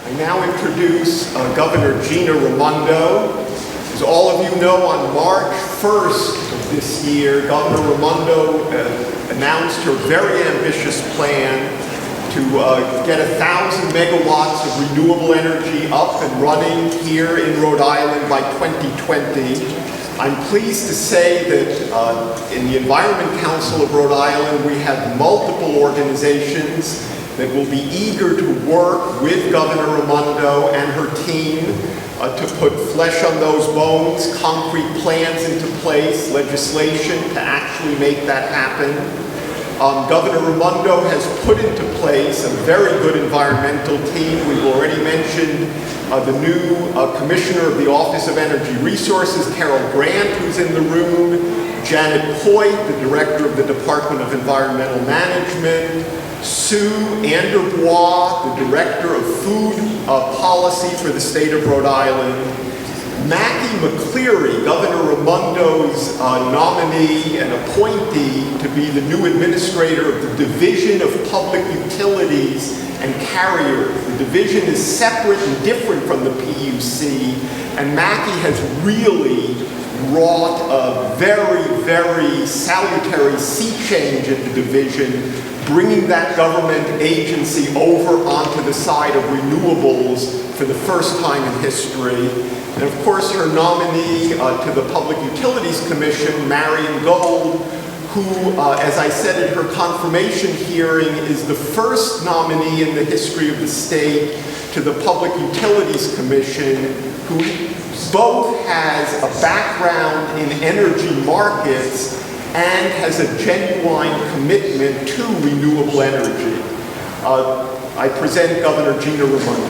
I now introduce Governor Gina Raimondo. As all of you know, on March 1st of this year, Governor Raimondo announced her very ambitious plan to get 1,000 megawatts of renewable energy up and running here in Rhode Island by 2020. I'm pleased to say that in the Environment Council of Rhode Island, we have multiple organizations that will be eager to work with Governor Raimondo and her team to put flesh on those bones, concrete plans into place, legislation to actually make that happen. Governor Raimondo has put into place a very good environmental team. We've already mentioned the new Commissioner of the Office of Energy Resources, Carol Grant, who's in the room, Janet Coit, the Director of the Department of Environmental Management, Sue AnderBois, the Director of Food Policy for the state of Rhode Island, Mackie McCleary, Governor Raimondo's nominee and appointee to be the new administrator of the Division of Public Utilities and Carriers. The division is separate and different from the PUC, and Mackie has really wrought a very, very salutary sea change in the division, bringing that government agency over onto the side of renewables for the first time in history. And of course, her nominee to the Public Utilities Commission, Mariann Garrahy, who, as I said at her confirmation hearing, is the first nominee in the history of the state to the Public Utilities Commission, who both has a background in energy markets and has a genuine commitment to renewable energy. I present Governor Gina Raimondo.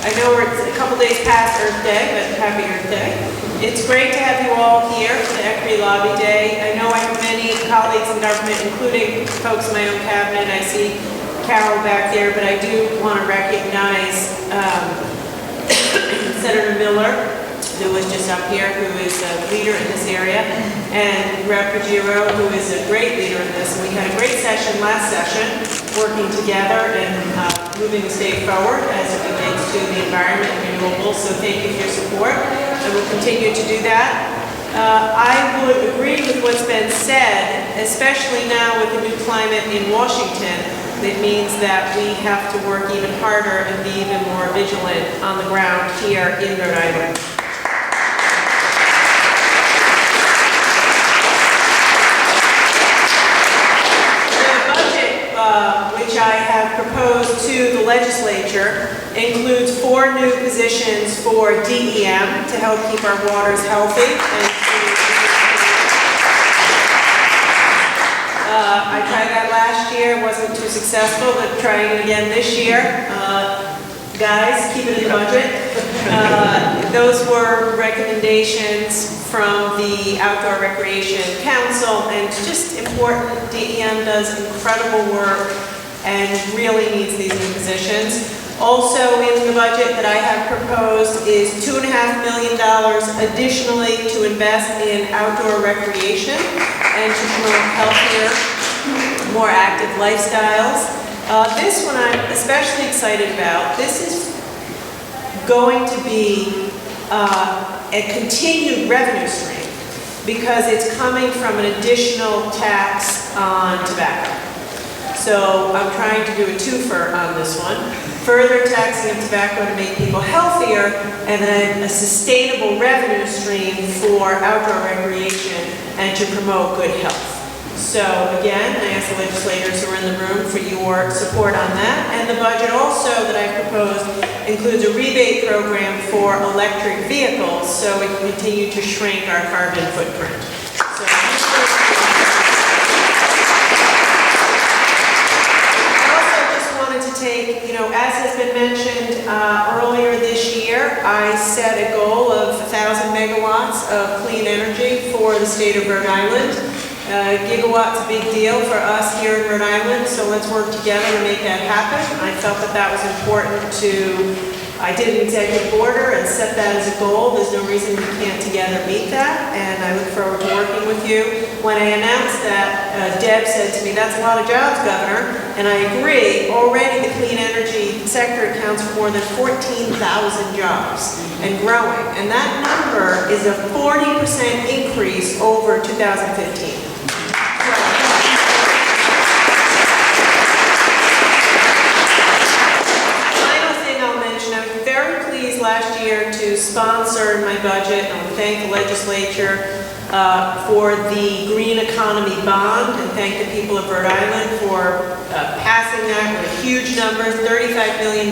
I know we're a couple days past Earth Day, but happy Earth Day. It's great to have you all here for the ECRI Lobby Day. I know I have many colleagues in government, including folks in my own cabinet. I see Carol back there, but I do want to recognize Senator Miller, who was just up here, who is a leader in this area, and Rep. Giro, who is a great leader in this. And we had a great session last session, working together and moving the state forward as it relates to the environment and renewables. So thank you for your support, and we'll continue to do that. I would agree with what's been said, especially now with the new climate in Washington. It means that we have to work even harder and be even more vigilant on the ground here in Rhode Island. Which I have proposed to the legislature, includes 4 new positions for DEM to help keep our waters healthy. And I tried that last year, wasn't too successful, but trying it again this year. Guys, keep it in the budget. Those were recommendations from the Outdoor Recreation Council, and just important, DEM does incredible work and really needs these new positions. Also in the budget that I have proposed is $2.5 million additionally to invest in outdoor recreation and to promote healthier, more active lifestyles. This one I'm especially excited about. This is going to be a continued revenue stream because it's coming from an additional tax on tobacco. So I'm trying to do a twofer on this one. Further taxing of tobacco to make people healthier, and then a sustainable revenue stream for outdoor recreation and to promote good health. So again, I ask the legislators who are in the room for your support on that. And the budget also that I proposed includes a rebate program for electric vehicles so we can continue to shrink our carbon footprint. So, take, as has been mentioned earlier this year, I set a goal of 1,000 megawatts of clean energy for the state of Rhode Island. Gigawatt's a big deal for us here in Rhode Island, so let's work together to make that happen. I felt that that was important to I did an executive order and set that as a goal. There's no reason we can't together meet that, and I look forward to working with you. When I announced that, Deb said to me, "That's a lot of jobs, Governor," and I agree. Already the clean energy sector accounts for more than 14,000 jobs and growing, and that number is a 40% increase over 2015. Last year to sponsor my budget. I want to thank the legislature for the Green Economy Bond and thank the people of Rhode Island for passing that with huge numbers, $35 million.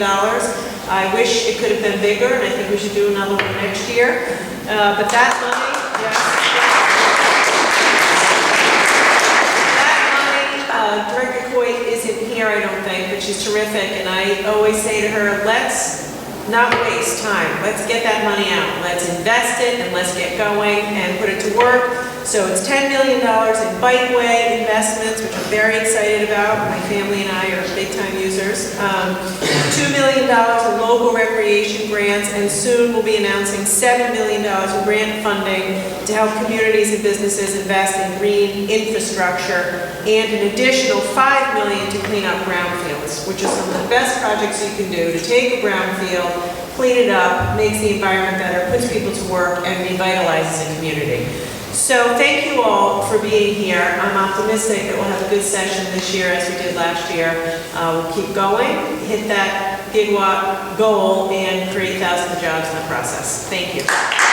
I wish it could have been bigger, and I think we should do another one next year. But that money, yes. That money, Director Coit isn't here, I don't think, but she's terrific, and I always say to her, let's not waste time. Let's get that money out. Let's invest it and let's get going and put it to work. So it's $10 million in bikeway investments, which I'm very excited about. My family and I are big time users. $2 million in local recreation grants, and soon we'll be announcing $7 million in grant funding to help communities and businesses invest in green infrastructure, and an additional $5 million to clean up brownfields, which is some of the best projects you can do to take a brownfield, clean it up, makes the environment better, puts people to work, and revitalizes a community. So thank you all for being here. I'm optimistic that we'll have a good session this year as we did last year. We'll keep going, hit that gigawatt goal, and create thousands of jobs in the process. Thank you.